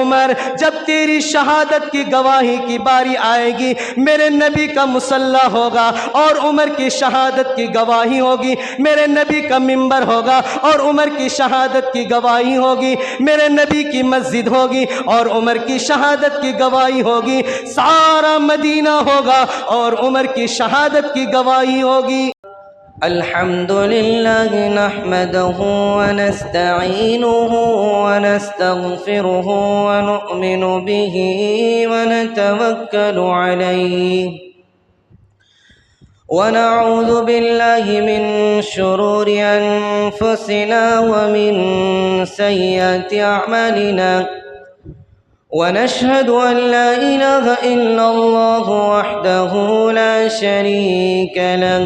उमर, जब तेरी शहादत की गवाही की बारी आएगी, मेरे नबी का मुसल्ला होगा और उमर की शहादत की गवाही होगी, मेरे नबी का मिंबर होगा और उमर की शहादत की गवाही होगी, मेरे नबी की मस्जिद होगी और उमर की शहादत की गवाही होगी, सारा मदीना होगा और उमर की शहादत की गवाही होगी। अल्हम्दुलिल्लाह नहमदुहु व नस्तईनुहु व नस्तगफिरुहु व नु'मिनु बिही व नतवक्कलु अलैहि व नऊज़ु बिल्लाहि मिन शुरूरि अनफुसिना व मिन सय्यिआति अअमालिना व नशहदु अन ला इलाहा इल्लल्लाहु वहदहु ला शरीक लहु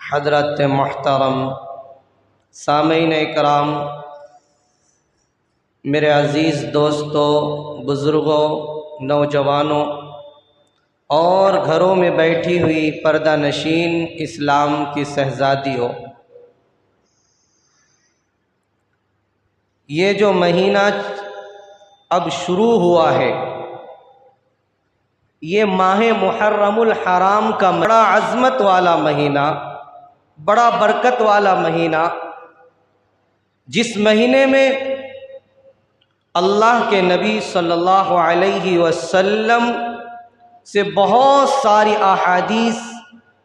हज़रत मोहतरम सामीन इकराम, मेरे अज़ीज़ दोस्तों, बुज़ुर्गों, नौजवानों और घरों में बैठी हुई पर्दा नशीन इस्लाम की शहज़ादियों, ये जो महीना अब शुरू हुआ है, ये माह मुहर्रमुल हराम का बड़ा अज़मत वाला महीना, बड़ा बरकत वाला महीना, जिस महीने में अल्लाह के नबी सल्लल्लाहु अलैहि वसल्लम से बहुत सारी अहादीस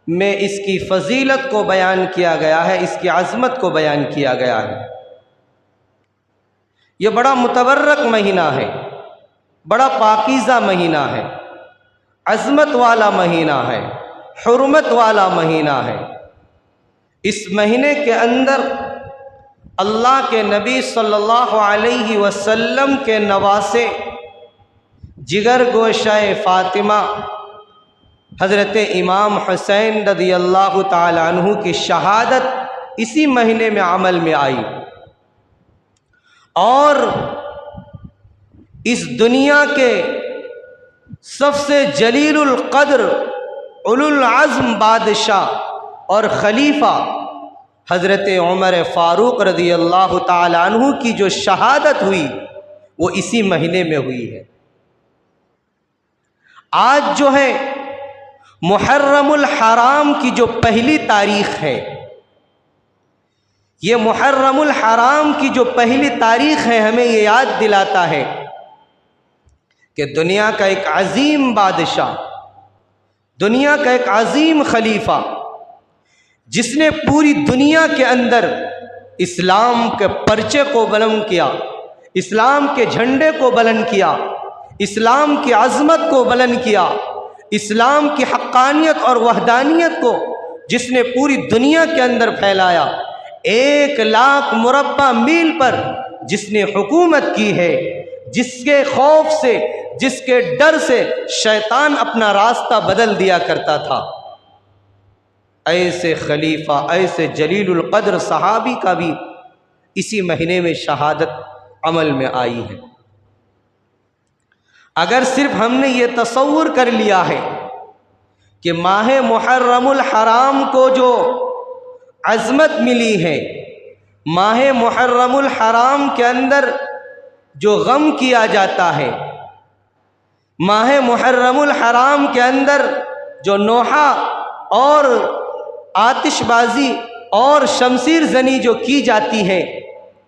में इसकी फ़जीलत को बयान किया गया है, इसकी अज़मत को बयान किया गया है। ये बड़ा मुतबर्रक महीना है, बड़ा पाकीज़ा महीना है, अज़मत वाला महीना है, हुर्मत वाला महीना है। इस महीने के अंदर अल्लाह के नबी सल्लल्लाहु अलैहि वसल्लम के नवासे जिगर गोशाए फ़ातिमा हज़रत इमाम हुसैन रज़ियल्लाहु ताला अन्हु की शहादत इसी महीने में अमल में आई और इस दुनिया के सबसे जलीलुल क़द्र उलुल अज़्म बादशाह और खलीफा हज़रत उमर फ़ारूक रज़ियल्लाहु ताला अन्हु की जो शहादत हुई वो इसी महीने में हुई है। आज जो है मुहर्रमुल हराम की जो पहली तारीख़ है, ये मुहर्रमुल हराम की जो पहली तारीख़ है, हमें ये याद दिलाता है कि दुनिया का एक अज़ीम बादशाह, दुनिया का एक अज़ीम खलीफा, जिसने पूरी दुनिया के अंदर इस्लाम के परचे को बुलंद किया, इस्लाम के झंडे को बुलंद किया, इस्लाम की अज़मत को बुलंद किया, इस्लाम की हक़्क़ानियत और वहदानियत को जिसने पूरी दुनिया के अंदर फैलाया, 1 लाख मुरब्बा मील पर जिसने हुकूमत की है, जिसके खौफ से, जिसके डर से शैतान अपना रास्ता बदल दिया करता था, ऐसे खलीफा, ऐसे जलीलुल क़द्र सहाबी का भी इसी महीने में शहादत अमल में आई है। अगर सिर्फ हमने ये तसव्वुर कर लिया है कि माह मुहर्रमुल हराम को जो अज़मत मिली है, माह मुहर्रमुल हराम के अंदर जो गम किया जाता है, माह मुहर्रमुल हराम के अंदर जो नोहा और आतिशबाजी और शमशीर जनी जो की जाती है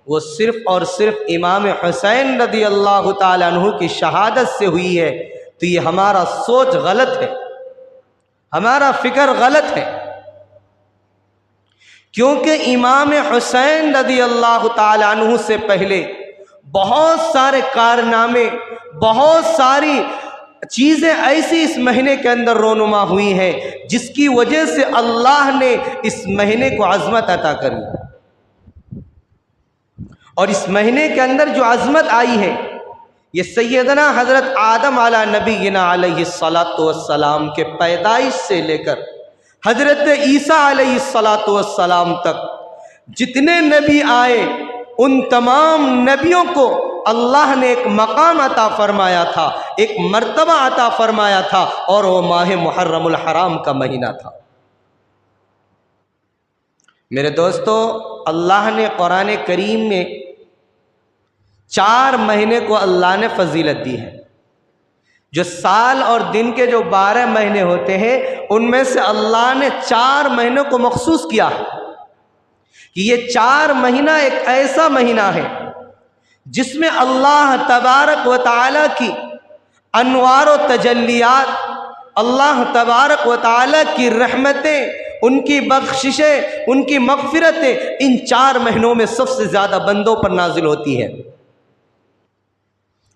वो सिर्फ़ और सिर्फ इमाम हुसैन रदी अल्लाह ताला अन्हु की शहादत से हुई है। तो ये हमारा सोच गलत है, हमारा फिक्र गलत है, क्योंकि इमाम हुसैन रदी अल्लाह ताला अन्हु से पहले बहुत सारे कारनामे, बहुत सारी चीज़ें ऐसी इस महीने के अंदर रोनुमा हुई हैं जिसकी वजह से अल्लाह ने इस महीने को अज़मत अता करी। और इस महीने के अंदर जो अज़मत आई है ये सैयदना हज़रत आदम अला नबीना अलैहिस्सलातु वस्सलाम के पैदाइश से लेकर हज़रत ईसा अलैहिस्सलातु वस्सलाम तक जितने नबी आए उन तमाम नबियों को अल्लाह ने एक मकाम अता फरमाया था, एक मर्तबा अता फरमाया था, और वो माह मुहर्रमुल हराम का महीना था। मेरे दोस्तों, अल्लाह ने कुरान करीम में 4 महीने को अल्लाह ने फजीलत दी है। जो साल और दिन के जो 12 महीने होते हैं उनमें से अल्लाह ने 4 महीनों को मखसूस किया है कि ये 4 महीना एक ऐसा महीना है जिसमें अल्लाह तबारक व तआला की अनवार व तजल्लियात, अल्लाह तबारक व तआला की रहमतें, उनकी बख्शिशें, उनकी मग़फ़िरतें इन 4 महीनों में सबसे ज़्यादा बंदों पर नाजिल होती है।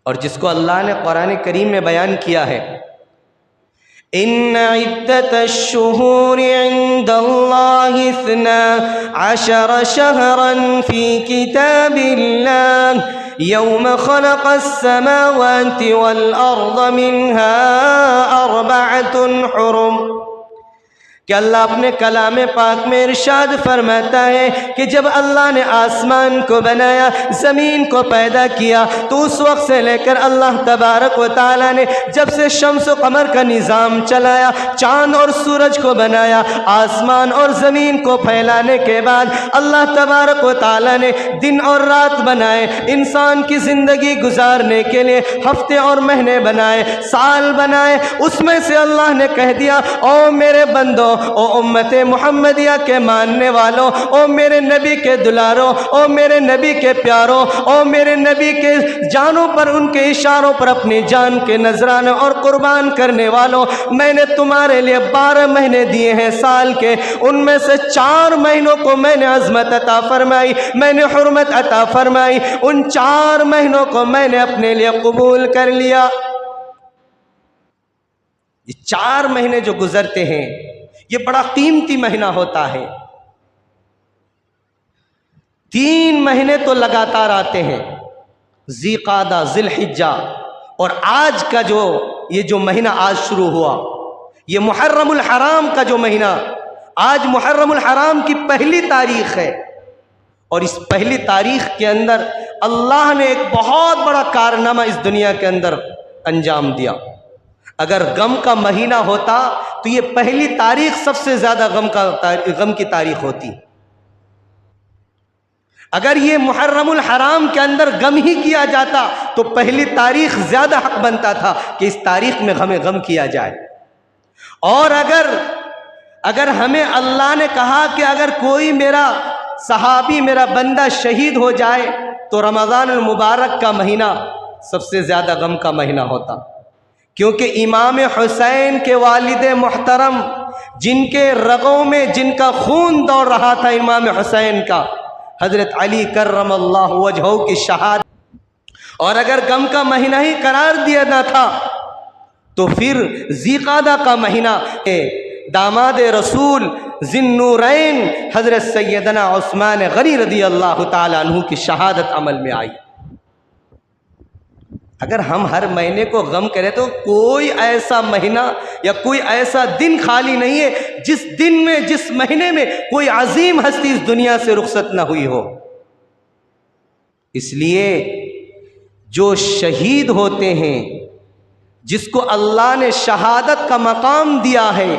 और जिसको अल्लाह ने कुरान करीम में बयान किया है, इन्ना इद्दतश्शुहूरि इंदल्लाहि इस्ना अशर शहरन फी किताबिल्लाह यौम खलक़स्समावाति वल अर्द मिन्हा अर्बअतुन हुरुम। कि अल्लाह अपने कलाम पाक में इरशाद फरमाता है कि जब अल्लाह ने आसमान को बनाया, ज़मीन को पैदा किया, तो उस वक्त से लेकर अल्लाह तबारक व ताला ने जब से शम्स व कमर का निज़ाम चलाया, चाँद और सूरज को बनाया, आसमान और ज़मीन को फैलाने के बाद अल्लाह तबारक व ताला ने दिन और रात बनाए, इंसान की ज़िंदगी गुजारने के लिए हफ्ते और महीने बनाए, साल बनाए। उसमें से अल्लाह ने कह दिया, ओ मेरे बंदो, ओ उम्मत मुहम्मदिया के मानने वालों, ओ मेरे नबी के दुलारों, ओ मेरे नबी के प्यारों, ओ मेरे नबी के जानों पर, उनके इशारों पर अपनी जान के नजराने और कुर्बान करने वालों, मैंने तुम्हारे लिए 12 महीने दिए हैं साल के, उनमें से 4 महीनों को मैंने अज़मत अता फरमाई, मैंने हुर्मत अता फरमाई, उन 4 महीनों को मैंने अपने लिए कबूल कर लिया। ये 4 महीने जो गुजरते हैं ये बड़ा कीमती महीना होता है। 3 महीने तो लगातार आते हैं, ज़िक़ादा, ज़िलहिज्जा, और आज का ये जो महीना आज शुरू हुआ, ये मुहर्रमुल हराम का जो महीना, आज मुहर्रमुल हराम की पहली तारीख है। और इस पहली तारीख के अंदर अल्लाह ने एक बहुत बड़ा कारनामा इस दुनिया के अंदर अंजाम दिया। अगर गम का महीना होता तो ये पहली तारीख सबसे ज़्यादा गम की तारीख होती। अगर ये मुहर्रमुल हराम के अंदर गम ही किया जाता तो पहली तारीख ज़्यादा हक बनता था कि इस तारीख में हमें गम किया जाए। और अगर हमें अल्लाह ने कहा कि अगर कोई मेरा सहाबी, मेरा बंदा शहीद हो जाए तो रमज़ानुल मुबारक का महीना सबसे ज़्यादा गम का महीना होता, क्योंकि इमाम हुसैन के वालिद मोहतरम, जिनके रगों में जिनका खून दौड़ रहा था, इमाम हुसैन का, हज़रत अली कर्रमल्लाहु वजहू की शहादत, और अगर गम का महीना ही करार दिया ना था तो फिर ज़िक़ादा का महीना दामाद रसूल ज़िन्नूरैन हज़रत सैयदना उस्मान गनी रदी अल्लाह ताला अन्हु की शहादत अमल में आई। अगर हम हर महीने को गम करें तो कोई ऐसा महीना या कोई ऐसा दिन खाली नहीं है जिस दिन में, जिस महीने में कोई अजीम हस्ती इस दुनिया से रुखसत न हुई हो। इसलिए जो शहीद होते हैं, जिसको अल्लाह ने शहादत का मकाम दिया है,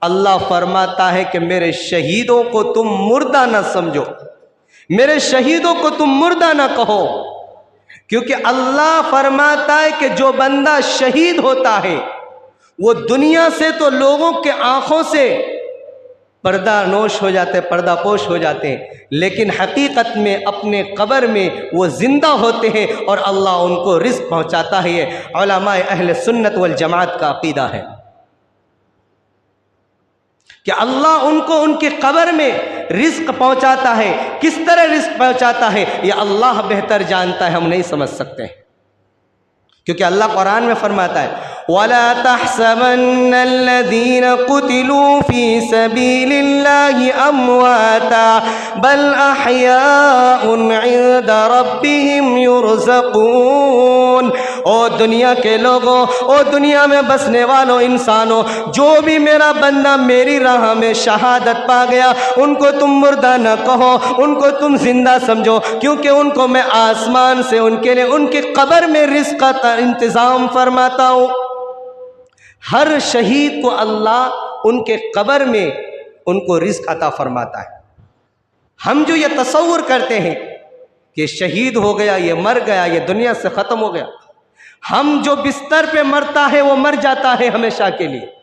अल्लाह फरमाता है कि मेरे शहीदों को तुम मुर्दा न समझो, मेरे शहीदों को तुम मुर्दा न कहो, क्योंकि अल्लाह फरमाता है कि जो बंदा शहीद होता है वो दुनिया से तो लोगों के आंखों से पर्दा नोश हो जाते हैं, पर्दापोश हो जाते हैं, लेकिन हकीकत में अपने कब्र में वो ज़िंदा होते हैं और अल्लाह उनको रिज़्क़ पहुंचाता है। ये उलमाए अहले सुन्नत वल जमात का अक़ीदा है कि अल्लाह उनको उनके कब्र में रिज़्क़ पहुंचाता है। किस तरह रिज़्क़ पहुंचाता है ये अल्लाह बेहतर जानता है, हम नहीं समझ सकते हैं। क्योंकि अल्लाह कुरान में फरमाता है वला तहसबन्नल्लज़ीना कुतिलू फी सबीलिल्लाहि अमवाता बल अहयाउन इंदा रब्बिहिम युरज़क़ून। ओ दुनिया के लोगों, ओ दुनिया में बसने वालों इंसानों, जो भी मेरा बंदा मेरी राह में शहादत पा गया उनको तुम मुर्दा न कहो, उनको तुम जिंदा समझो, क्योंकि उनको मैं आसमान से उनके लिए उनके कब्र में रिज़्क़ का इंतज़ाम फरमाता हूँ। हर शहीद को अल्लाह उनके कब्र में उनको रिज़्क़ अता फरमाता है। हम जो ये तसव्वुर करते हैं कि शहीद हो गया, ये मर गया, ये दुनिया से ख़त्म हो गया, हम जो बिस्तर पे मरता है वो मर जाता है हमेशा के लिए,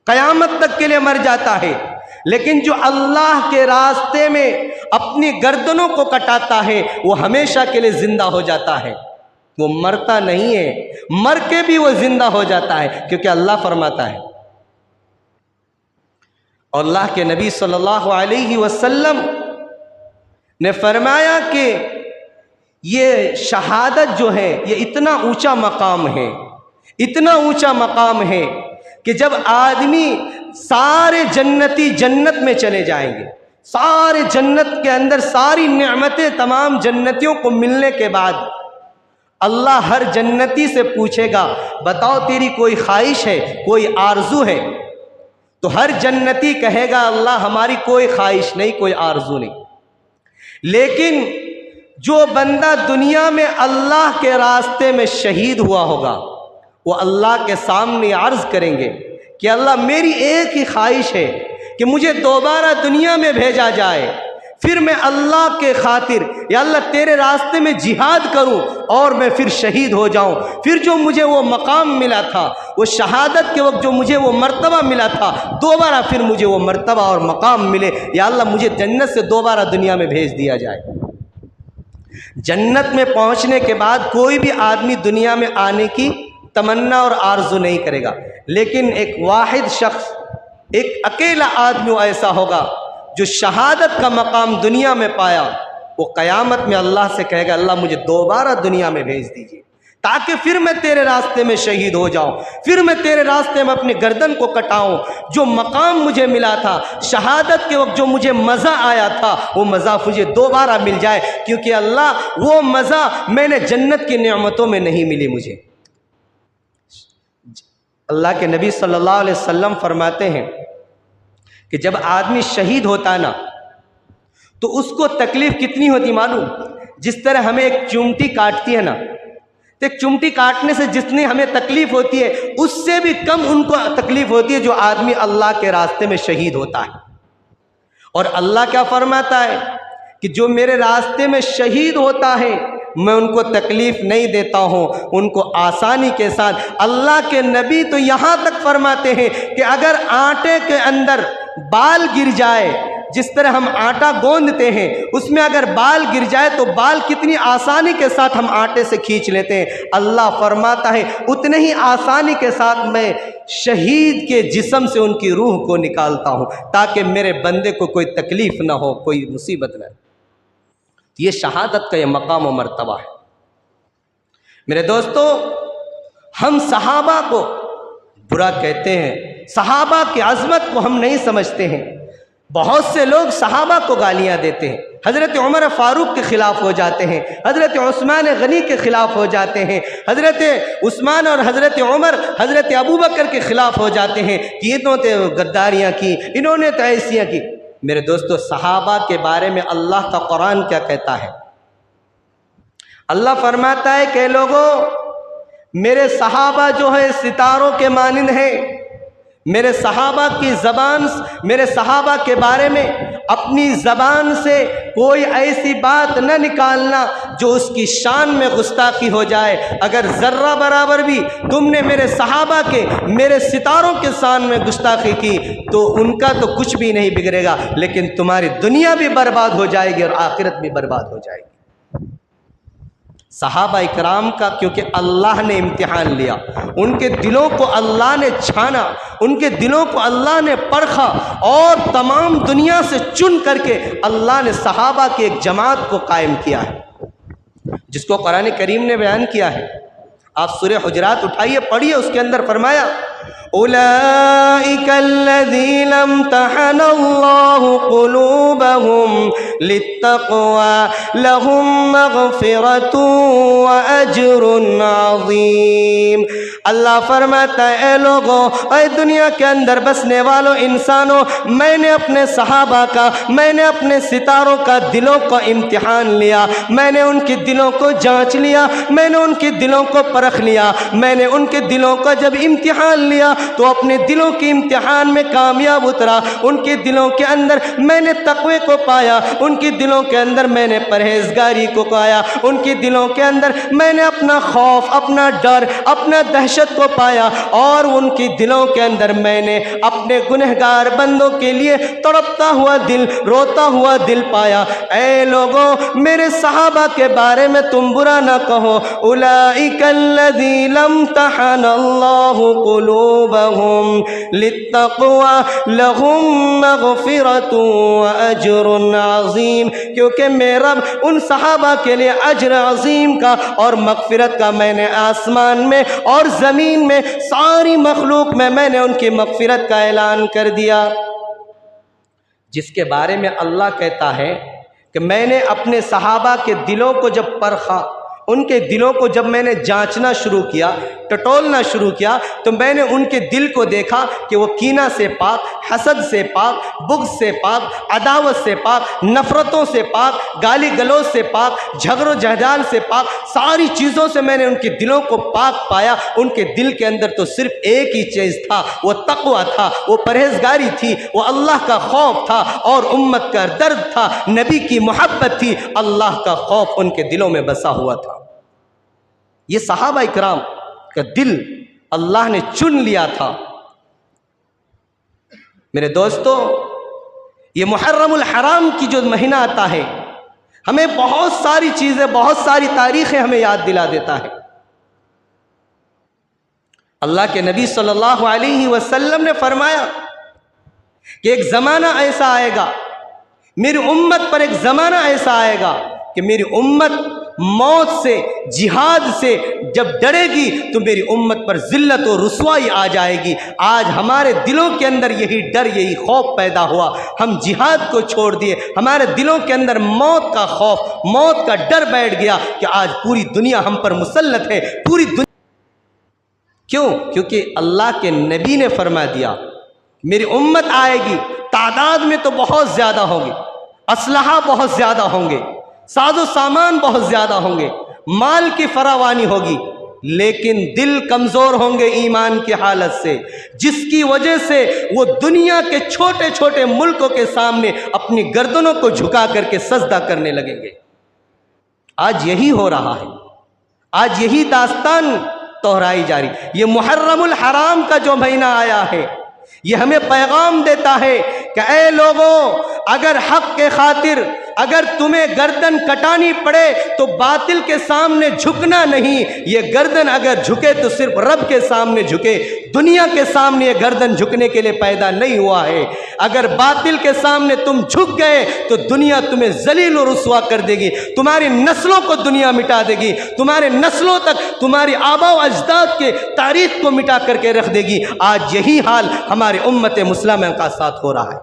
क़यामत तक के लिए मर जाता है। लेकिन जो अल्लाह के रास्ते में अपनी गर्दनों को कटाता है वो हमेशा के लिए ज़िंदा हो जाता है, वो मरता नहीं है, मर के भी वो जिंदा हो जाता है। क्योंकि अल्लाह फरमाता है, और अल्लाह के नबी सल्लल्लाहु अलैहि वसल्लम ने फरमाया कि ये शहादत जो है ये इतना ऊंचा मकाम है, इतना ऊंचा मकाम है कि जब आदमी सारे जन्नती जन्नत में चले जाएंगे, सारे जन्नत के अंदर सारी नेमतें तमाम जन्नतियों को मिलने के बाद अल्लाह हर जन्नती से पूछेगा बताओ तेरी कोई ख्वाहिश है, कोई आरजू है? तो हर जन्नती कहेगा अल्लाह हमारी कोई ख्वाहिश नहीं, कोई आरजू नहीं। लेकिन जो बंदा दुनिया में अल्लाह के रास्ते में शहीद हुआ होगा वो अल्लाह के सामने अर्ज करेंगे कि अल्लाह मेरी एक ही ख्वाहिश है कि मुझे दोबारा दुनिया में भेजा जाए, फिर मैं अल्लाह के खातिर या अल्लाह तेरे रास्ते में जिहाद करूं और मैं फिर शहीद हो जाऊं। फिर जो मुझे वो मकाम मिला था, वो शहादत के वक्त जो मुझे वो मर्तबा मिला था, दोबारा फिर मुझे वो मर्तबा और मकाम मिले। या अल्लाह मुझे जन्नत से दोबारा दुनिया में भेज दिया जाए। जन्नत में पहुंचने के बाद कोई भी आदमी दुनिया में आने की तमन्ना और आरजू नहीं करेगा, लेकिन एक वाहिद शख्स, एक अकेला आदमी ऐसा होगा जो शहादत का मकाम दुनिया में पाया, वो क़यामत में अल्लाह से कहेगा अल्लाह मुझे दोबारा दुनिया में भेज दीजिए ताकि फिर मैं तेरे रास्ते में शहीद हो जाऊं, फिर मैं तेरे रास्ते में अपनी गर्दन को कटाऊं। जो मकाम मुझे मिला था शहादत के वक्त, जो मुझे मज़ा आया था, वो मज़ा मुझे दोबारा मिल जाए, क्योंकि अल्लाह वो मज़ा मैंने जन्नत की नेमतों में नहीं मिली मुझे। अल्लाह के नबी सल्लल्लाहु अलैहि वसल्लम फरमाते हैं कि जब आदमी शहीद होता ना तो उसको तकलीफ़ कितनी होती मालूम? जिस तरह हमें एक चुमटी काटती है ना, तो एक चुमटी काटने से जितनी हमें तकलीफ़ होती है उससे भी कम उनको तकलीफ़ होती है जो आदमी अल्लाह के रास्ते में शहीद होता है। और अल्लाह क्या फरमाता है कि जो मेरे रास्ते में शहीद होता है मैं उनको तकलीफ़ नहीं देता हूँ, उनको आसानी के साथ। अल्लाह के नबी तो यहाँ तक फरमाते हैं कि अगर आटे के अंदर बाल गिर जाए, जिस तरह हम आटा गूंदते हैं उसमें अगर बाल गिर जाए तो बाल कितनी आसानी के साथ हम आटे से खींच लेते हैं, अल्लाह फरमाता है उतने ही आसानी के साथ मैं शहीद के जिस्म से उनकी रूह को निकालता हूँ ताकि मेरे बंदे को कोई तकलीफ़ ना हो, कोई मुसीबत ना। ये शहादत का ये मकाम और मर्तबा है। मेरे दोस्तों, हम सहाबा को बुरा कहते हैं, सहाबा की अज़मत को हम नहीं समझते हैं। बहुत से लोग सहाबा को गालियां देते हैं, हज़रत उमर फ़ारूक के ख़िलाफ़ हो जाते हैं, हज़रत उस्मान गनी के ख़िलाफ़ हो जाते हैं, हज़रत उस्मान और हज़रत उमर हज़रत अबू बकर के ख़िलाफ़ हो जाते हैं कि इन्होंने गद्दारियाँ की, इन्होंने तो ऐसियाँ की। मेरे दोस्तों, सहाबा के बारे में अल्लाह का कुरान क्या कहता है? अल्लाह फरमाता है कि लोगों, मेरे सहाबा जो है सितारों के मानिंद हैं, मेरे सहाबा की ज़बान, मेरे सहाबा के बारे में अपनी ज़बान से कोई ऐसी बात न निकालना जो उसकी शान में गुस्ताखी हो जाए। अगर ज़र्रा बराबर भी तुमने मेरे सहाबा के, मेरे सितारों के शान में गुस्ताखी की तो उनका तो कुछ भी नहीं बिगड़ेगा, लेकिन तुम्हारी दुनिया भी बर्बाद हो जाएगी और आखिरत भी बर्बाद हो जाएगी। सहाबा इकराम का क्योंकि अल्लाह ने इम्तिहान लिया, उनके दिलों को अल्लाह ने छाना, उनके दिलों को अल्लाह ने परखा और तमाम दुनिया से चुन करके अल्लाह ने सहाबा की एक जमात को कायम किया है, जिसको कुरान करीम ने बयान किया है। आप सूरह हुजरात उठाइए, पढ़िए, उसके अंदर फरमाया उलाइकल्लज़ीना इम्तहनल्लाहु क़ुलूबहुम लित्तक़वा लहुम मग़फ़िरतुन व अज्रुन अज़ीम। अल्लाह फरमाता है, ए लोगों, ए दुनिया के अंदर बसने वालों इंसानों, मैंने अपने सहाबा का, मैंने अपने सितारों का दिलों का इम्तिहान लिया, मैंने उनके दिलों को जांच लिया, मैंने उनके दिलों को परख लिया। मैंने उनके दिलों का जब इम्तिहान लिया तो अपने दिलों के इम्तिहान में कामयाब उतरा। उनके दिलों के अंदर मैंने तक़वे को पाया, उनके दिलों के अंदर मैंने परहेजगारी को पाया, उनके दिलों के अंदर मैंने अपना खौफ, अपना डर, अपना दहशत को पाया, और उनके दिलों के अंदर मैंने अपने गुनहगार बंदों के लिए तड़पता हुआ दिल, रोता हुआ दिल पाया। ऐ लोगों, मेरे सहाबा के बारे में तुम बुरा ना कहो। उलाइकल्लज़ीना इम्तहनल्लाहु क़ुलूबहुम लित्तक़वा लहुम मग़फ़िरतुन व अज्रुन अज़ीम, क्योंकि मैं रब उन सहाबा के लिए अज्र अज़ीम का और मग़फ़िरत का मैंने आसमान में और ज़मीन में सारी मखलूक में मैंने उनकी मग़फ़िरत का ऐलान कर दिया। जिसके बारे में अल्लाह कहता है कि मैंने अपने सहाबा के दिलों को जब परखा, उनके दिलों को जब मैंने जांचना शुरू किया, टटोलना शुरू किया, तो मैंने उनके दिल को देखा कि वो कीना से पाक, हसद से पाक, बुग़्ज़ से पाक, अदावत से पाक, नफ़रतों से पाक, गाली गलौज से पाक, झगड़ो जहजाल से पाक, सारी चीज़ों से मैंने उनके दिलों को पाक पाया। उनके दिल के अंदर तो सिर्फ एक ही चीज़ था, वो तक़वा था, वो परहेज़गारी थी, वो अल्लाह का खौफ था और उम्मत का दर्द था, नबी की मोहब्बत थी, अल्लाह का खौफ उनके दिलों में बसा हुआ था। ये सहाबा इकराम का दिल अल्लाह ने चुन लिया था। मेरे दोस्तों, ये मुहर्रमुल हराम की जो महीना आता है, हमें बहुत सारी चीज़ें, बहुत सारी तारीख़ें हमें याद दिला देता है। अल्लाह के नबी सल्लल्लाहु अलैहि वसल्लम ने फरमाया कि एक ज़माना ऐसा आएगा, मेरी उम्मत पर एक ज़माना ऐसा आएगा कि मेरी उम्मत मौत से, जिहाद से जब डरेगी तो मेरी उम्मत पर ज़िल्लत और रुसवाई आ जाएगी। आज हमारे दिलों के अंदर यही डर, यही खौफ पैदा हुआ, हम जिहाद को छोड़ दिए, हमारे दिलों के अंदर मौत का खौफ, मौत का डर बैठ गया कि आज पूरी दुनिया हम पर मुसल्लत है, पूरी दुनिया। क्यों? क्योंकि अल्लाह के नबी ने फरमा दिया मेरी उम्मत आएगी, तादाद में तो बहुत ज़्यादा होगी, असलहा बहुत ज़्यादा होंगे, साजो सामान बहुत ज़्यादा होंगे, माल की फरावानी होगी, लेकिन दिल कमज़ोर होंगे ईमान की हालत से, जिसकी वजह से वो दुनिया के छोटे छोटे मुल्कों के सामने अपनी गर्दनों को झुका करके सजदा करने लगेंगे। आज यही हो रहा है, आज यही दास्तान दोहराई जा रही। ये मुहर्रमुल हराम का जो महीना आया है, ये हमें पैगाम देता है कि ऐ लोगों, अगर हक के खातिर अगर तुम्हें गर्दन कटानी पड़े तो बातिल के सामने झुकना नहीं, ये गर्दन अगर झुके तो सिर्फ रब के सामने झुके, दुनिया के सामने ये गर्दन झुकने के लिए पैदा नहीं हुआ है। अगर बातिल के सामने तुम झुक गए तो दुनिया तुम्हें जलील और रुसवा कर देगी, तुम्हारी नस्लों को दुनिया मिटा देगी, तुम्हारे नस्लों तक तुम्हारी आबा व अजदाद के तारीख को मिटा करके रख देगी। आज यही हाल हमारे उम्मत मुस्लिमा का साथ हो रहा है।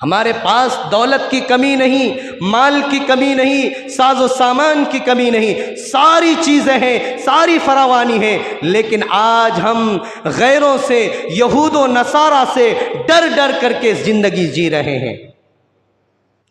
हमारे पास दौलत की कमी नहीं, माल की कमी नहीं, साजो सामान की कमी नहीं, सारी चीज़ें हैं, सारी फरावानी है, लेकिन आज हम गैरों से, यहूद व नसारा से डर डर करके ज़िंदगी जी रहे हैं,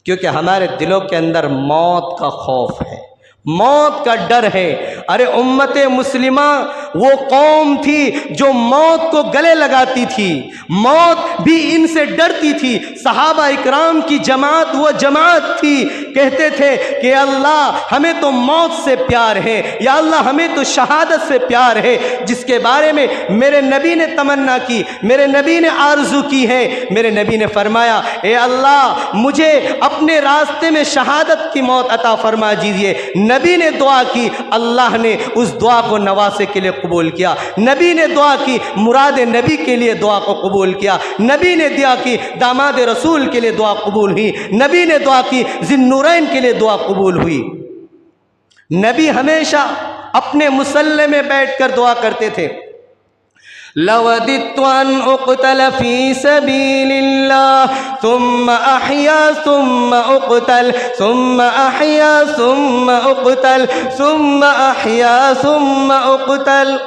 क्योंकि हमारे दिलों के अंदर मौत का खौफ है, मौत का डर है। अरे उम्मत मुस्लिमा वो कौम थी जो मौत को गले लगाती थी, मौत भी इनसे डरती थी। सहाबा इकराम की जमात वो जमात थी, कहते थे कि अल्लाह हमें तो मौत से प्यार है, या अल्लाह हमें तो शहादत से प्यार है, जिसके बारे में मेरे नबी ने तमन्ना की, मेरे नबी ने आरजू की है। मेरे नबी ने फरमाया, ए अल्लाह मुझे अपने रास्ते में शहादत की मौत अता फरमा दीजिए। नबी ने दुआ की, अल्लाह ने उस दुआ को नवासे के लिए कबूल किया। नबी ने दुआ की, मुराद नबी के लिए दुआ को कबूल किया। नबी ने दुआ की, दामाद रसूल के लिए दुआ कबूल हुई। नबी ने दुआ की, ज़िन्नूरैन के लिए दुआ कबूल हुई। नबी हमेशा अपने मुसल्ले में बैठकर दुआ करते थे, लवदित्तु अन उक़्तल फ़ी सबीलिल्लाह सुम्मा अहया सुम्मा उक़्तल सुम्मा अहया सुम्मा उक़्तल सुम्मा अहया सुम्मा उक़्तल।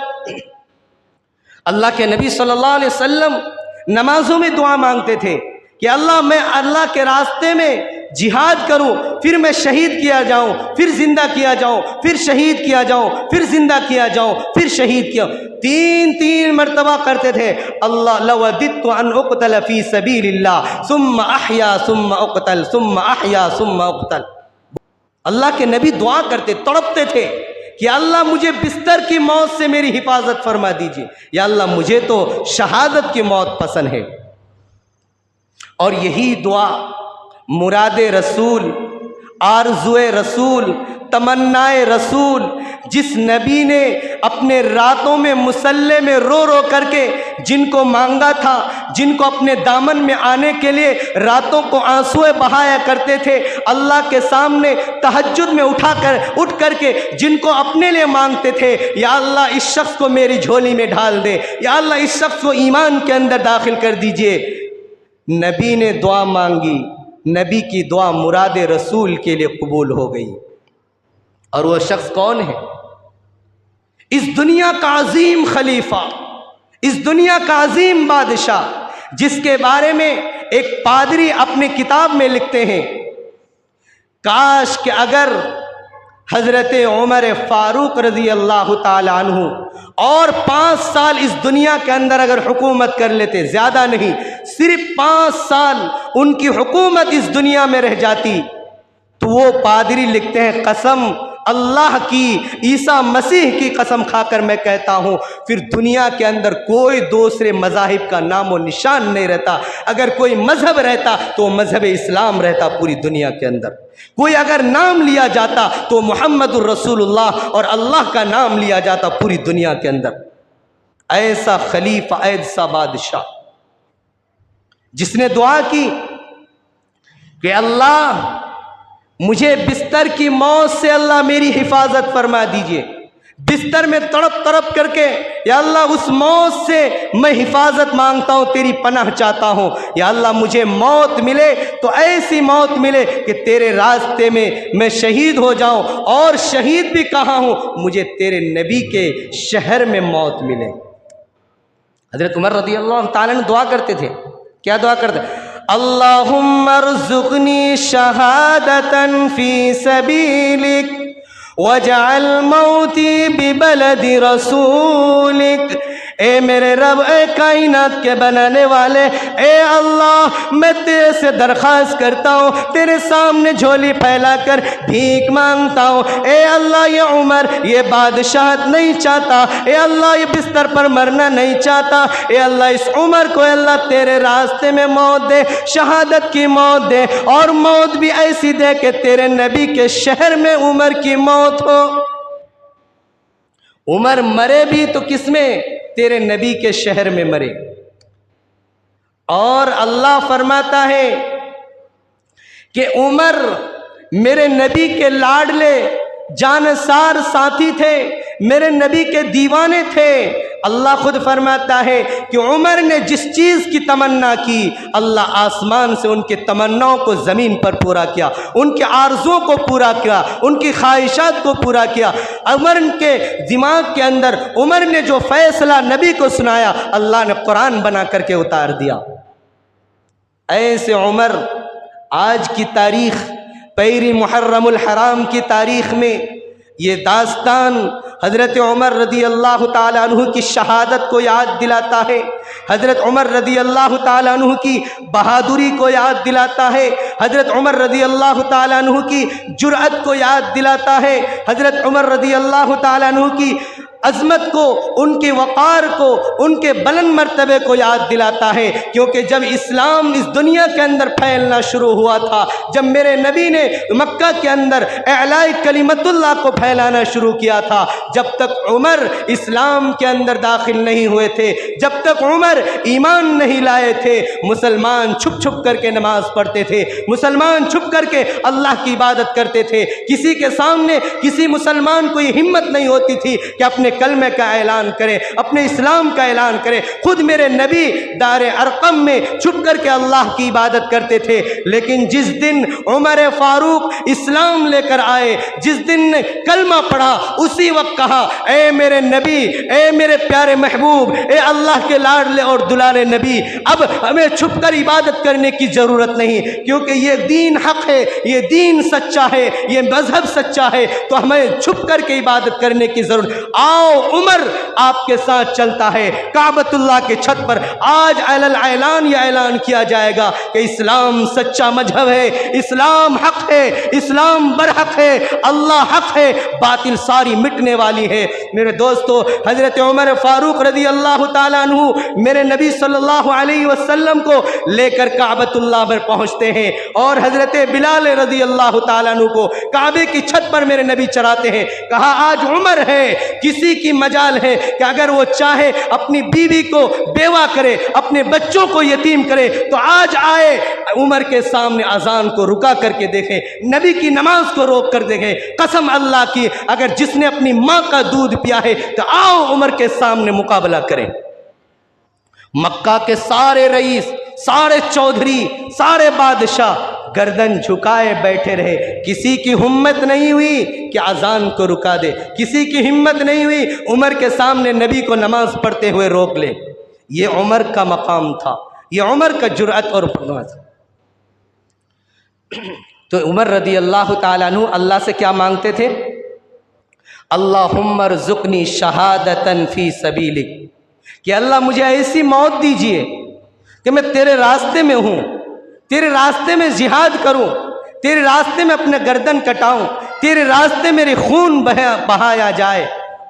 अल्लाह के नबी सल्लल्लाहु अलैहि वसल्लम नमाजों में दुआ मांगते थे कि अल्लाह मैं अल्लाह के रास्ते में जिहाद करूं, फिर मैं शहीद किया जाऊं, फिर जिंदा किया जाऊं, फिर शहीद किया जाऊं, फिर जिंदा किया जाऊं, फिर शहीद किया। तीन मर्तबा करते थे, अल्लाह लवदित्तु अन उक़्तल फ़ी सबीलिल्लाह सुम्मा अहया सुम्मा उक़्तल सुम्मा अहया सुम्मा उक़्तल। अल्लाह के नबी दुआ करते, तड़पते थे कि अल्लाह मुझे बिस्तर की मौत से मेरी हिफाजत फरमा दीजिए, या अल्लाह मुझे तो शहादत की मौत पसंद है। और यही दुआ मुराद रसूल, आरज़ुए रसूल, तमन्नाए रसूल, जिस नबी ने अपने रातों में मुसल्ले में रो रो करके जिनको मांगा था, जिनको अपने दामन में आने के लिए रातों को आंसुएं बहाया करते थे, अल्लाह के सामने तहज्जुद में उठ करके जिनको अपने लिए मांगते थे, या अल्लाह इस शख्स को मेरी झोली में ढाल दे, या अल्लाह इस शख्स को ईमान के अंदर दाखिल कर दीजिए। नबी ने दुआ मांगी, नबी की दुआ मुराद रसूल के लिए कबूल हो गई। और वह शख्स कौन है? इस दुनिया का अजीम खलीफा, इस दुनिया का अजीम बादशाह, जिसके बारे में एक पादरी अपने किताब में लिखते हैं, काश कि अगर हज़रत उमर फ़ारूक रज़ी अल्लाह ताला अन्हु और 5 साल इस दुनिया के अंदर अगर हुकूमत कर लेते, ज़्यादा नहीं, सिर्फ 5 साल उनकी हुकूमत इस दुनिया में रह जाती, तो वो पादरी लिखते हैं, कसम अल्लाह की, ईसा मसीह की कसम खाकर मैं कहता हूँ, फिर दुनिया के अंदर कोई दूसरे मज़ाहिब का नाम व निशान नहीं रहता। अगर कोई मज़हब रहता तो मज़हब इस्लाम रहता पूरी दुनिया के अंदर। कोई अगर नाम लिया जाता तो मुहम्मदुर रसूलुल्लाह और अल्लाह का नाम लिया जाता पूरी दुनिया के अंदर। ऐसा खलीफा, ऐसा बादशाह जिसने दुआ की कि अल्लाह मुझे बिस्तर की मौत से अल्लाह मेरी हिफाजत फरमा दीजिए। बिस्तर में तड़प तड़प करके, या अल्लाह उस मौत से मैं हिफाजत मांगता हूँ, तेरी पनाह चाहता हूँ, या अल्लाह मुझे मौत मिले तो ऐसी मौत मिले कि तेरे रास्ते में मैं शहीद हो जाऊँ, और शहीद भी कहाँ हूँ, मुझे तेरे नबी के शहर में मौत मिले। हज़रत उमर रज़ी अल्लाह ताला ने दुआ करते थे, क्या दुआ करते? अल्लाहुम्मा अर्ज़ुक़नी शहादतन फ़ी सबीलिक वजअल मौती बिबलदि रसूलिक। ए मेरे रब, ए कायनात के बनाने वाले, ए अल्लाह मैं तेरे से दरख्वास्त करता हूँ, तेरे सामने झोली फैलाकर भीख मांगता हूँ। ए अल्लाह ये उमर ये बादशाहत नहीं चाहता, ए अल्लाह ये बिस्तर पर मरना नहीं चाहता, ए अल्लाह इस उमर को अल्लाह तेरे रास्ते में मौत दे, शहादत की मौत दे, और मौत भी ऐसी दे कि तेरे नबी के शहर में उमर की मौत हो। उमर मरे भी तो किसमें? तेरे नबी के शहर में मरे। और अल्लाह फरमाता है कि उमर मेरे नबी के लाडले जानसार साथी थे, मेरे नबी के दीवाने थे। अल्लाह खुद फरमाता है कि उमर ने जिस चीज़ की तमन्ना की, अल्लाह आसमान से उनके तमन्नाओं को ज़मीन पर पूरा किया, उनके आरज़ुओं को पूरा किया, उनकी ख्वाहिशात को पूरा किया। उमर के दिमाग के अंदर उमर ने जो फ़ैसला नबी को सुनाया, अल्लाह ने कुरान बना करके उतार दिया। ऐसे उमर आज की तारीख़, पैरी मुहर्रमुल हराम की तारीख़ में ये दास्तान हज़रत उमर रदी अल्लाह ताला अन्हु की शहादत को याद दिलाता है, हज़रत उमर रदी अल्लाह ताला अन्हु की बहादुरी को याद दिलाता है, हज़रत उमर रदी अल्लाह ताला अन्हु की जुर्अत को याद दिलाता है, हज़रत उमर रदी अल्लाह ताला अन्हु की अज़मत को, उनके वक़ार को, उनके बुलंद मर्तबे को याद दिलाता है। क्योंकि जब इस्लाम इस दुनिया के अंदर फैलना शुरू हुआ था, जब मेरे नबी ने मक्का के अंदर एलाए कलिमतुल्लाह को फैलाना शुरू किया था, जब तक उमर इस्लाम के अंदर दाखिल नहीं हुए थे, जब तक उमर ईमान नहीं लाए थे, मुसलमान छुप छुप करके नमाज पढ़ते थे, मुसलमान छुप करके अल्लाह की इबादत करते थे। किसी के सामने किसी मुसलमान को ये हिम्मत नहीं होती थी कि अपने कलमे का ऐलान करे, अपने इस्लाम का ऐलान करे। खुद मेरे नबी दारे अरकम में छुप करके अल्लाह की इबादत करते थे। लेकिन जिस दिन उमर फारूक इस्लाम लेकर आए, जिस दिन कलमा पढ़ा, उसी वक्त कहा, ए मेरे नबी, ए मेरे प्यारे महबूब, ए अल्लाह के लाडले और दुलारे नबी, अब हमें छुप कर इबादत करने की ज़रूरत नहीं, क्योंकि ये दीन हक है, ये दीन सच्चा है, ये मजहब सच्चा है, तो हमें छुप करके इबादत करने की ज़रूरत। आओ उमर आपके साथ चलता है। काबतुल्लाह के छत पर आज ऐलान या ऐलान किया जाएगा कि इस्लाम सच्चा मजहब है, इस्लाम हक है, इस्लाम बरहक है, अल्लाह हक है, बातिल सारी मिटने वाली है। मेरे दोस्तों, हज़रत उमर फारूक रज़ी अल्लाह ताला अन्हु मेरे नबी सल्लल्लाहु अलैहि वसल्लम को लेकर काबतुल्लाह पर पहुँचते हैं और हज़रत बिलाल रज़ी अल्लाह ताला अन्हु को काबे की छत पर मेरे नबी चढ़ाते हैं। कहा, आज उमर है, किसी की मजाल है कि अगर वो चाहे अपनी बीवी को बेवा करे, अपने बच्चों को यतीम करे, तो आज आए उमर के सामने अजान को रुका करके देखें, नबी की नमाज को रोक कर देखें। कसम अल्लाह की, अगर जिसने अपनी माँ का दूध पिया है तो आओ उमर के सामने मुकाबला करें। मक्का के सारे रईस, सारे चौधरी, सारे बादशाह गर्दन झुकाए बैठे रहे। किसी की हिम्मत नहीं हुई कि अजान को रुका दे, किसी की हिम्मत नहीं हुई उमर के सामने नबी को नमाज पढ़ते हुए रोक ले। ये उमर का मकाम था, ये उमर का जुर्अत और फरमान। तो उमर रदी अल्लाह ताला अन्हु अल्लाह से क्या मांगते थे? अल्लाहुम्मा रज़ुक़नी शहादतन फ़ी सबीलिक, कि अल्लाह मुझे ऐसी मौत दीजिए कि मैं तेरे रास्ते में हूँ, तेरे रास्ते में जिहाद करूँ, तेरे रास्ते में अपने गर्दन कटाऊँ, तेरे रास्ते मेरे खून बहाया जाए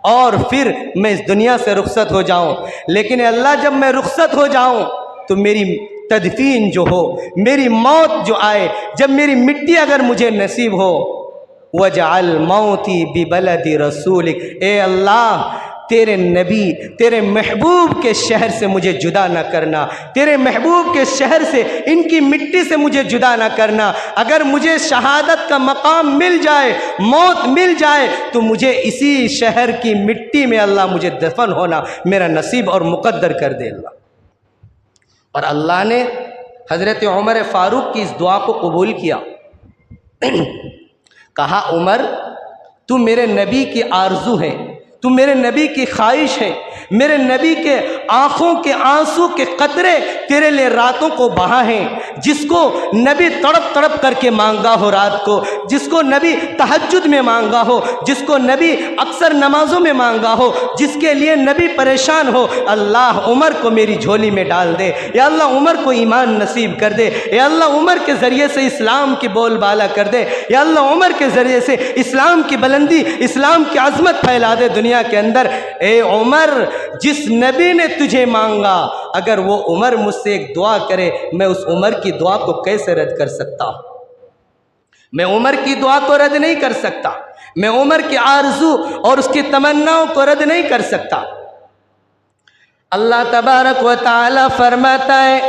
और फिर मैं इस दुनिया से रुखसत हो जाऊँ। लेकिन अल्लाह, जब मैं रुखसत हो जाऊँ तो मेरी तदफीन जो हो, मेरी मौत जो आए, जब मेरी मिट्टी अगर मुझे नसीब हो, वजअल मौती बिबलदी रसूलिक, ए अल्लाह तेरे नबी, तेरे महबूब के शहर से मुझे जुदा ना करना, तेरे महबूब के शहर से, इनकी मिट्टी से मुझे जुदा ना करना। अगर मुझे शहादत का मकाम मिल जाए, मौत मिल जाए, तो मुझे इसी शहर की मिट्टी में अल्लाह मुझे दफन होना मेरा नसीब और मुकद्दर कर दे अल्लाह। और अल्लाह ने हज़रत उमर फ़ारूक की इस दुआ को कबूल किया। कहा, उमर तू मेरे नबी की आरज़ू है, तू मेरे नबी की ख्वाहिश है, मेरे नबी के आँखों के आंसू के कतरे तेरे लिए रातों को बहा हैं। जिसको नबी तड़प तड़प करके मांगा हो रात को, जिसको नबी तहज्जुद में मांगा हो, जिसको नबी अक्सर नमाजों में मांगा हो, जिसके लिए नबी परेशान हो, अल्लाह उमर को मेरी झोली में डाल दे, या अल्लाह उमर को ईमान नसीब कर दे, या अल्लाह उमर के ज़रिए से इस्लाम की बोलबाला कर दे, या अल्लाह उमर के ज़रिए से इस्लाम की बुलंदी, इस्लाम की अज़मत फैला दे दुनिया के अंदर। ए उमर, जिस नबी ने तुझे मांगा, अगर वो उमर मुझसे एक दुआ करे, मैं उस उमर की दुआ को कैसे रद्द कर सकता? मैं उमर की दुआ को रद्द नहीं कर सकता, मैं उमर की आरज़ू और उसकी तमन्नाओं को रद्द नहीं कर सकता। अल्लाह तबारक व तआला फरमाता है,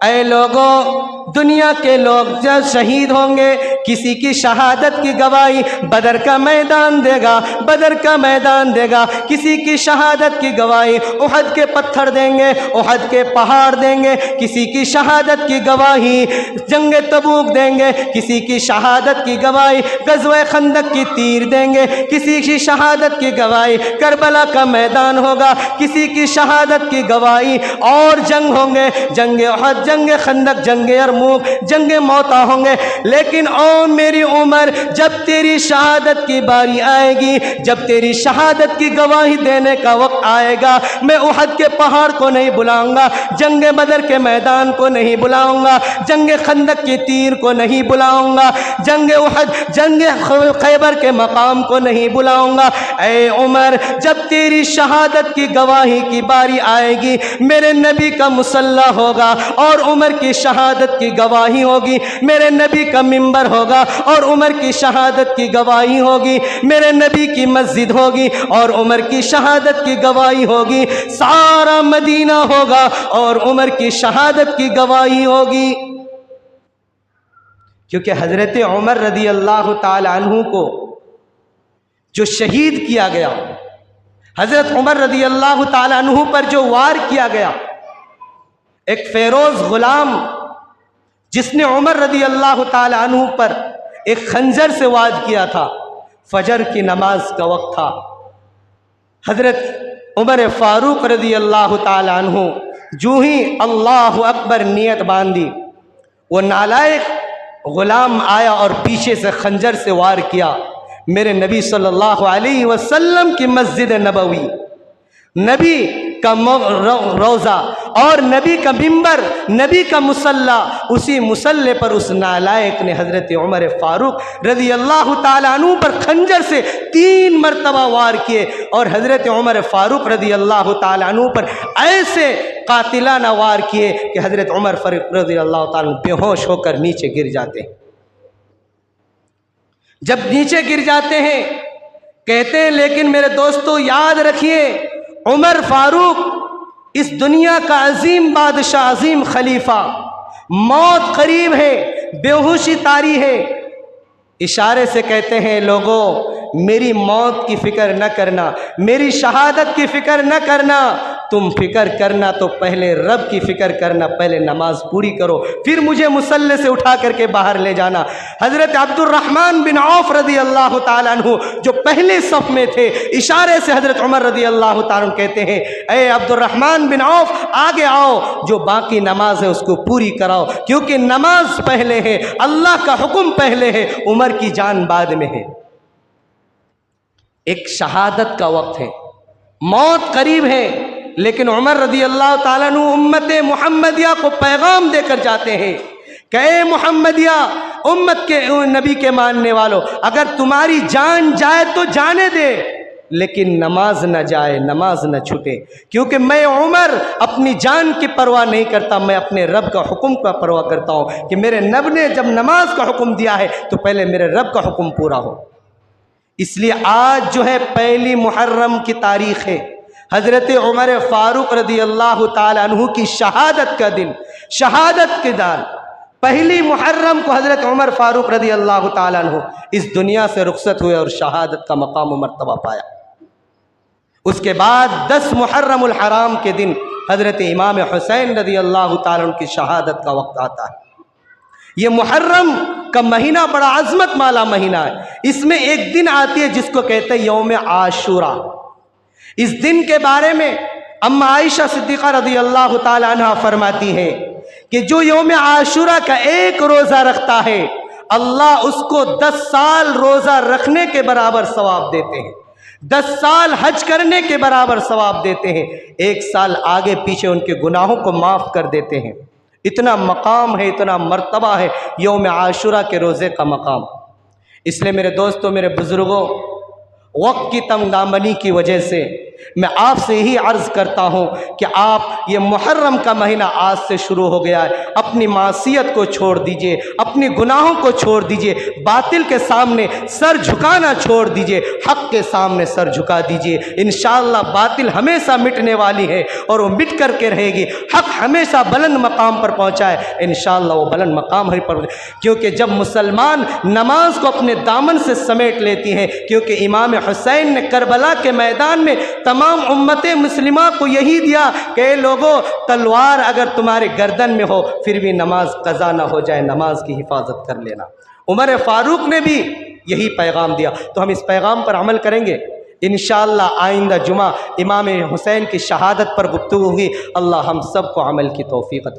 ऐ लोगों, दुनिया के लोग जब शहीद होंगे, किसी की शहादत की गवाही बदर का मैदान देगा, बदर का मैदान देगा। किसी की शहादत की गवाही उहद के पत्थर देंगे, उहद के पहाड़ देंगे। किसी की शहादत की गवाही जंग तबूक देंगे, किसी की शहादत की गवाही गज़वे खंदक की तीर देंगे, किसी की शहादत की गवाही करबला का मैदान होगा, किसी की शहादत की गवाही और जंग होंगे, जंग उहद, जंग खंदक, जंग यरमूक, जंग मौता होंगे। लेकिन ओ ओ मेरी उमर, जब तेरी शहादत की बारी आएगी, जब तेरी शहादत की गवाही देने का वक्त आएगा, मैं उहद के पहाड़ को नहीं बुलाऊंगा, जंग बदर के मैदान को नहीं बुलाऊंगा, जंग खंदक के तीर को नहीं बुलाऊंगा, जंग उहद, जंग खैबर के मकाम को नहीं बुलाऊंगा। ऐ उमर, जब तेरी शहादत की गवाही की बारी आएगी, मेरे नबी का मुसल्ला होगा और उमर की शहादत की गवाही होगी, मेरे नबी का मिंबर होगा और उमर की शहादत की गवाही होगी, मेरे नबी की मस्जिद होगी और उमर की शहादत की गवाही होगी, सारा मदीना होगा और उमर की शहादत की गवाही होगी। क्योंकि हज़रत उमर रज़ी अल्लाह ताला अन्हु को जो शहीद किया गया, हज़रत उमर रज़ी अल्लाह ताला अन्हु पर जो वार किया गया, एक फेरोज गुलाम जिसने उमर रज़ी अल्लाह ताला अन्हु पर एक खंजर से वार किया था, फजर की नमाज का वक्त था, हज़रत उमर फ़ारूक रज़ी अल्लाह ताला अन्हु जो ही अल्लाह अकबर नियत बांधी, वो नालायक गुलाम आया और पीछे से खंजर से वार किया मेरे नबी सल्लल्लाहु अलैहि वसल्लम की मस्जिद नबवी, नबी का रोज़ा और नबी का मिंबर, नबी का मुसल्ला, उसी मुसल्ले पर उस नालायक ने हज़रत उमर फ़ारूक रज़ी अल्लाह ताला अन्हु पर खंजर से 3 मरतबा वार किए और हज़रत उमर फ़ारूक रज़ी अल्लाह ताला अन्हु पर ऐसे कातिलाना वार किए कि हज़रत उमर फ़ारूक रज़ी अल्लाह ताला बेहोश होकर नीचे गिर जाते हैं। जब नीचे गिर जाते हैं, कहते हैं, लेकिन मेरे दोस्तों याद रखिए, उमर फ़ारूक इस दुनिया का अजीम बादशाह, अजीम खलीफा, मौत करीब है, बेहोशी तारी है, इशारे से कहते हैं, लोगों मेरी मौत की फ़िक्र न करना, मेरी शहादत की फ़िक्र न करना, तुम फ़िक्र करना तो पहले रब की फ़िक्र करना, पहले नमाज पूरी करो, फिर मुझे मुसल्ले से उठा करके बाहर ले जाना। हज़रत अब्दुर्रहमान बिन औफ रज़ी अल्लाह ताला अन्हु जो पहले सफ़ में थे, इशारे से हज़रत उमर रज़ी अल्लाह ताला अन्हु कहते हैं, ए अब्दुर्रहमान बिन औफ आगे आओ, जो बाकी नमाज है उसको पूरी कराओ, क्योंकि नमाज पहले है, अल्लाह का हुक्म पहले है, उमर की जान बाद में है। एक शहादत का वक्त है, मौत करीब है, लेकिन उमर रज़ी अल्लाह ताला अन्हु उम्मत मुहम्मदिया को पैगाम देकर जाते हैं कि ए मुहम्मदिया, उम्मत के नबी के मानने वालों, अगर तुम्हारी जान जाए तो जाने दे, लेकिन नमाज न जाए, नमाज न छूटे, क्योंकि मैं उमर अपनी जान की परवाह नहीं करता, मैं अपने रब का हुक्म का परवाह करता हूँ कि मेरे नब ने जब नमाज का हुक्म दिया है तो पहले मेरे रब का हुक्म पूरा हो। इसलिए आज जो है 1 मुहर्रम की तारीख़ है, हज़रत उमर फ़ारूक रज़ी अल्लाह ताला अन्हु की शहादत का दिन, शहादत के दिन 1 मुहर्रम को हज़रत उमर फ़ारूक रज़ी अल्लाह ताला अन्हु इस दुनिया से रुखसत हुए और शहादत का मकाम व मर्तबा पाया। उसके बाद 10 मुहर्रमुल हराम के दिन हज़रत इमाम हुसैन रज़ी अल्लाह ताला अन्हु की शहादत का वक्त आता है। ये मुहर्रम का महीना बड़ा अज़मत वाला महीना है। इसमें एक दिन आती है जिसको कहते हैं यौम आशूरा। इस दिन के बारे में अम्मा आयशा सिद्दीक़ा रज़ी अल्लाह ताला अन्हा फरमाती है कि जो यौम आशूरा का एक रोज़ा रखता है, अल्लाह उसको 10 साल रोज़ा रखने के बराबर सवाब देते हैं, 10 साल हज करने के बराबर सवाब देते हैं, 1 साल आगे पीछे उनके गुनाहों को माफ़ कर देते हैं। इतना मकाम है, इतना मर्तबा है यौम आशूरा के रोज़े का मकाम। इसलिए मेरे दोस्तों, मेरे बुज़ुर्गों, वक्त की तंगदामनी की वजह से मैं आपसे यही अर्ज़ करता हूँ कि आप ये मुहर्रम का महीना आज से शुरू हो गया है, अपनी मासियत को छोड़ दीजिए, अपनी गुनाहों को छोड़ दीजिए, बातिल के सामने सर झुकाना छोड़ दीजिए, हक़ के सामने सर झुका दीजिए। इंशाअल्लाह बातिल हमेशा मिटने वाली है और वो मिट करके रहेगी। हक़ हमेशा बुलंद मकाम पर पहुँचा है, इंशाअल्लाह वो बुलंद मकाम ही पर, क्योंकि जब मुसलमान नमाज को अपने दामन से समेट लेती हैं, क्योंकि इमाम हुसैन ने करबला के मैदान में तमाम उम्मत मुस्लिमा को यही दिया कि लोगों, तलवार अगर तुम्हारे गर्दन में हो फिर भी नमाज कज़ा ना हो जाए, नमाज की हिफाजत कर लेना। उमर फ़ारूक ने भी यही पैगाम दिया, तो हम इस पैगाम पर अमल करेंगे। इंशाअल्लाह आइंदा जुमा इमाम हुसैन की शहादत पर गुफ्तगू होगी। अल्लाह हम सब को अमल की तौफीक अता